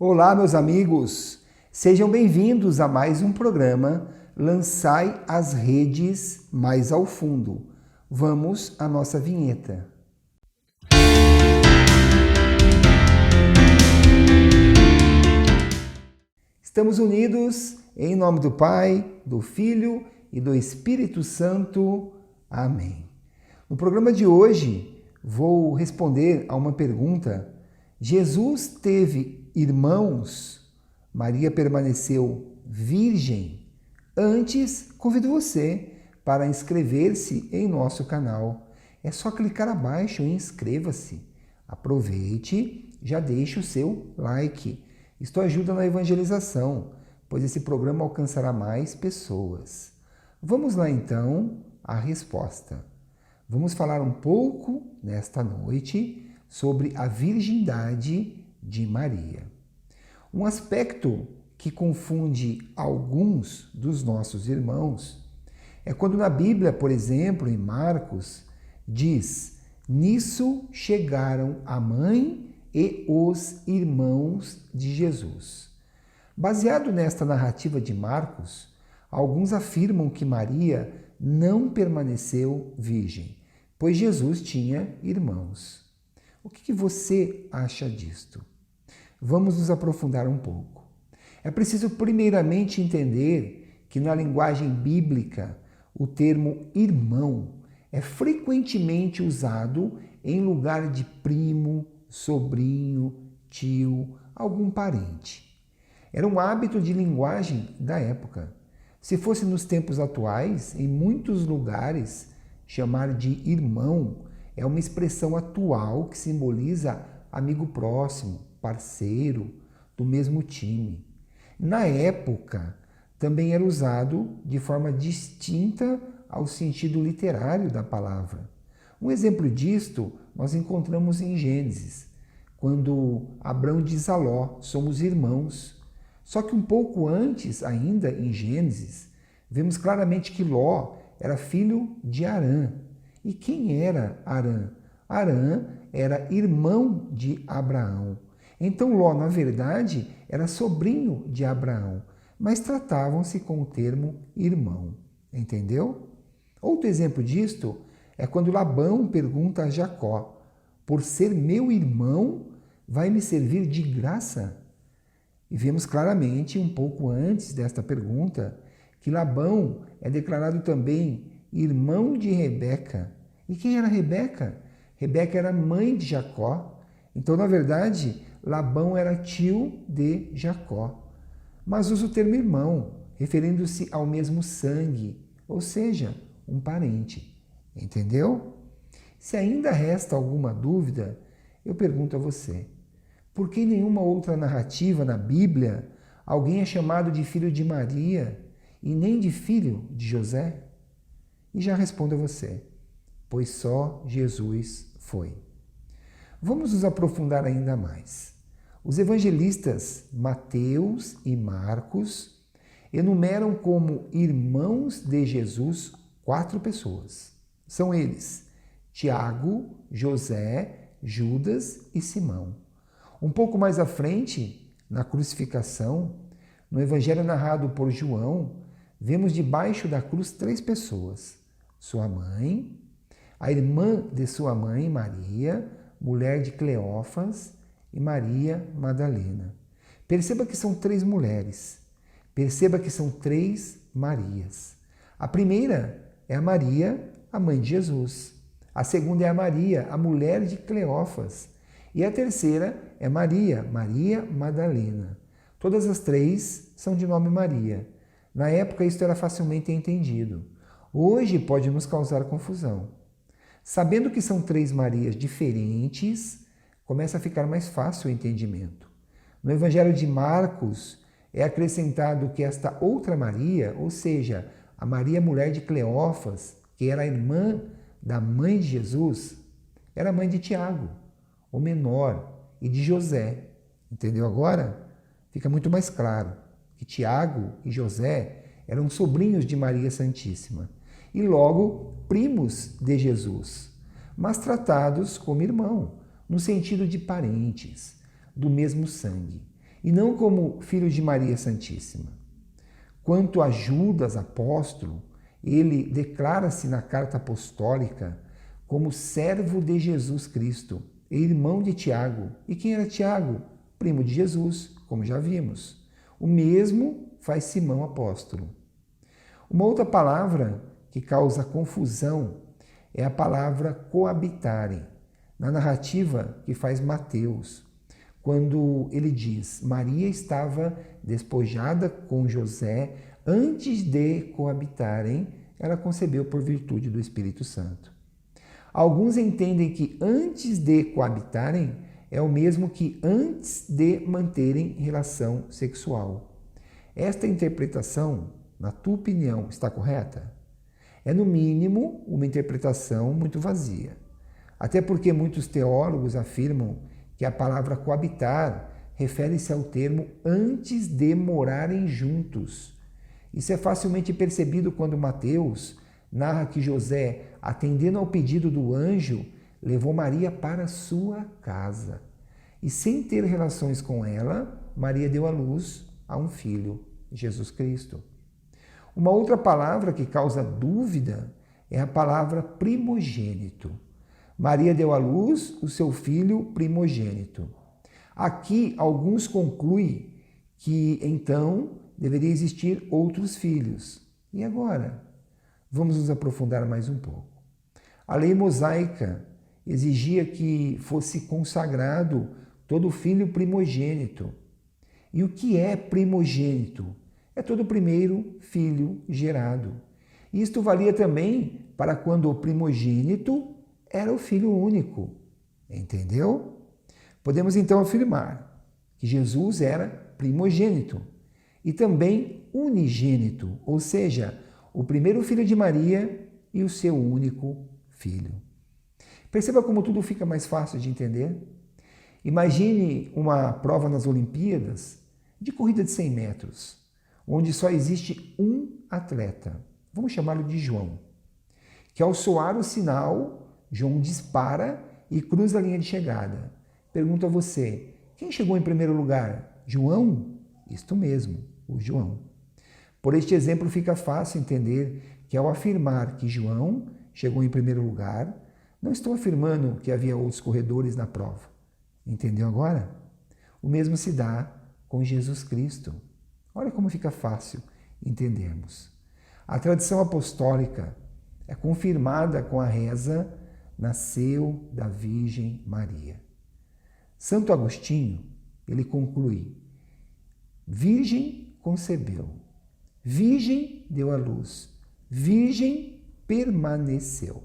Olá, meus amigos! Sejam bem-vindos a mais um programa Lançai as Redes Mais ao Fundo. Vamos à nossa vinheta. Estamos unidos em nome do Pai, do Filho e do Espírito Santo. Amém. No programa de hoje, vou responder a uma pergunta. Jesus teve irmãos? Maria permaneceu virgem? Antes, convido você para inscrever-se em nosso canal. É só clicar abaixo e inscreva-se. Aproveite, já deixe o seu like. Isto ajuda na evangelização, pois esse programa alcançará mais pessoas. Vamos lá então à resposta. Vamos falar um pouco nesta noite sobre a virgindade de Maria. Um aspecto que confunde alguns dos nossos irmãos é quando na Bíblia, por exemplo, em Marcos, diz: nisso chegaram a mãe e os irmãos de Jesus. Baseado nesta narrativa de Marcos, alguns afirmam que Maria não permaneceu virgem, pois Jesus tinha irmãos. O que você acha disto? Vamos nos aprofundar um pouco. É preciso primeiramente entender que na linguagem bíblica o termo irmão é frequentemente usado em lugar de primo, sobrinho, tio, algum parente. Era um hábito de linguagem da época. Se fosse nos tempos atuais, em muitos lugares, chamar de irmão é uma expressão atual que simboliza amigo próximo, parceiro, do mesmo time. Na época, também era usado de forma distinta ao sentido literário da palavra. Um exemplo disto nós encontramos em Gênesis, quando Abrão diz a Ló: somos irmãos. Só que um pouco antes, ainda em Gênesis, vemos claramente que Ló era filho de Arã. E quem era Arã? Arã era irmão de Abraão. Então Ló, na verdade, era sobrinho de Abraão, mas tratavam-se com o termo irmão. Entendeu? Outro exemplo disto é quando Labão pergunta a Jacó: por ser meu irmão, vai me servir de graça? E vemos claramente, um pouco antes desta pergunta, que Labão é declarado também irmão de Rebeca. E quem era Rebeca? Rebeca era mãe de Jacó. Então, na verdade, Labão era tio de Jacó. Mas usa o termo irmão, referindo-se ao mesmo sangue, ou seja, um parente. Entendeu? Se ainda resta alguma dúvida, eu pergunto a você: por que em nenhuma outra narrativa na Bíblia alguém é chamado de filho de Maria e nem de filho de José? E já respondo a você: pois só Jesus foi. Vamos nos aprofundar ainda mais. Os evangelistas Mateus e Marcos enumeram como irmãos de Jesus 4 pessoas. São eles: Tiago, José, Judas e Simão. Um pouco mais à frente, na crucificação, no evangelho narrado por João, vemos debaixo da cruz 3 pessoas: sua mãe, a irmã de sua mãe, Maria, mulher de Cleófas, e Maria Madalena. Perceba que são 3 mulheres. Perceba que são 3 Marias. A primeira é a Maria, a mãe de Jesus. A segunda é a Maria, a mulher de Cleófas. E a terceira é Maria, Maria Madalena. Todas as 3 são de nome Maria. Na época, isto era facilmente entendido. Hoje pode nos causar confusão. Sabendo que são 3 Marias diferentes, começa a ficar mais fácil o entendimento. No Evangelho de Marcos, é acrescentado que esta outra Maria, ou seja, a Maria, mulher de Cleófas, que era a irmã da mãe de Jesus, era mãe de Tiago, o menor, e de José. Entendeu agora? Fica muito mais claro que Tiago e José eram sobrinhos de Maria Santíssima e logo primos de Jesus, mas tratados como irmão, no sentido de parentes, do mesmo sangue. e não como filho de Maria Santíssima. Quanto a Judas, apóstolo, ele declara-se na carta apostólica como servo de Jesus Cristo, irmão de Tiago. E quem era Tiago? Primo de Jesus, como já vimos. O mesmo faz Simão apóstolo. Uma outra palavra que causa confusão é a palavra coabitarem, na narrativa que faz Mateus, quando ele diz: Maria estava despojada com José, antes de coabitarem, ela concebeu por virtude do Espírito Santo. Alguns entendem que antes de coabitarem é o mesmo que antes de manterem relação sexual. Esta interpretação, na tua opinião, está correta? É, no mínimo, uma interpretação muito vazia. Até porque muitos teólogos afirmam que a palavra coabitar refere-se ao termo antes de morarem juntos. Isso é facilmente percebido quando Mateus narra que José, atendendo ao pedido do anjo, levou Maria para sua casa. E sem ter relações com ela, Maria deu à luz a um filho, Jesus Cristo. Uma outra palavra que causa dúvida é a palavra primogênito. Maria deu à luz o seu filho primogênito. Aqui, alguns concluem que, então, deveria existir outros filhos. E agora? Vamos nos aprofundar mais um pouco. A lei mosaica exigia que fosse consagrado todo filho primogênito. E o que é primogênito? É todo primeiro filho gerado. Isto valia também para quando o primogênito era o filho único. Entendeu? Podemos então afirmar que Jesus era primogênito e também unigênito, ou seja, o primeiro filho de Maria e o seu único filho. Perceba como tudo fica mais fácil de entender? Imagine uma prova nas Olimpíadas de corrida de 100 metros, onde só existe um atleta, vamos chamá-lo de João, que ao soar o sinal, João dispara e cruza a linha de chegada. Pergunto a você, quem chegou em primeiro lugar? João? Isto mesmo, o João. Por este exemplo fica fácil entender que ao afirmar que João chegou em primeiro lugar, não estou afirmando que havia outros corredores na prova. Entendeu agora? O mesmo se dá com Jesus Cristo. Olha como fica fácil entendermos. A tradição apostólica é confirmada com a reza Nasceu da Virgem Maria. Santo Agostinho, ele conclui: Virgem concebeu, Virgem deu à luz, Virgem permaneceu.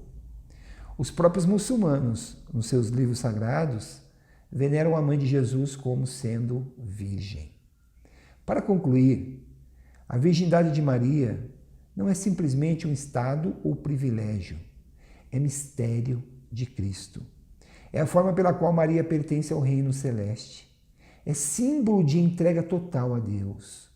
Os próprios muçulmanos, nos seus livros sagrados, veneram a mãe de Jesus como sendo virgem. Para concluir, a virgindade de Maria não é simplesmente um estado ou privilégio, é mistério de Cristo. É a forma pela qual Maria pertence ao reino celeste. É símbolo de entrega total a Deus.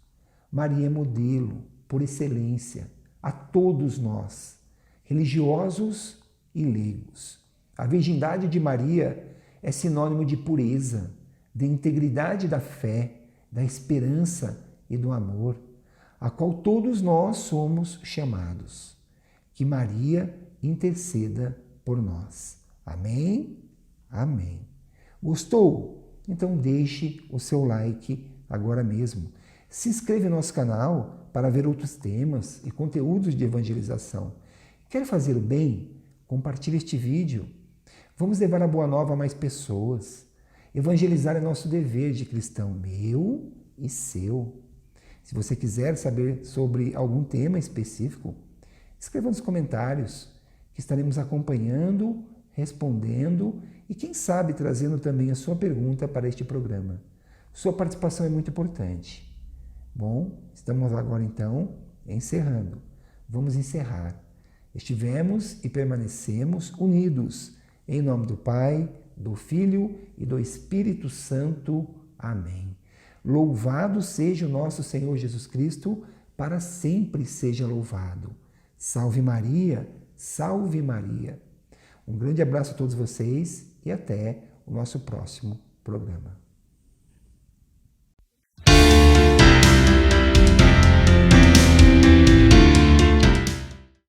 Maria é modelo, por excelência, a todos nós, religiosos e leigos. A virgindade de Maria é sinônimo de pureza, de integridade da fé, da esperança e do amor, a qual todos nós somos chamados. Que Maria interceda por nós. Amém? Amém. Gostou? Então deixe o seu like agora mesmo. Se inscreva no nosso canal para ver outros temas e conteúdos de evangelização. Quer fazer o bem? Compartilhe este vídeo. Vamos levar a boa nova a mais pessoas. Evangelizar é nosso dever de cristão, meu e seu. Se você quiser saber sobre algum tema específico, escreva nos comentários, que estaremos acompanhando, respondendo e, quem sabe, trazendo também a sua pergunta para este programa. Sua participação é muito importante. Bom, estamos agora então encerrando. Vamos encerrar. Estivemos e permanecemos unidos. Em nome do Pai, do Filho e do Espírito Santo. Amém. Louvado seja o nosso Senhor Jesus Cristo, para sempre seja louvado. Salve Maria, salve Maria. Um grande abraço a todos vocês e até o nosso próximo programa.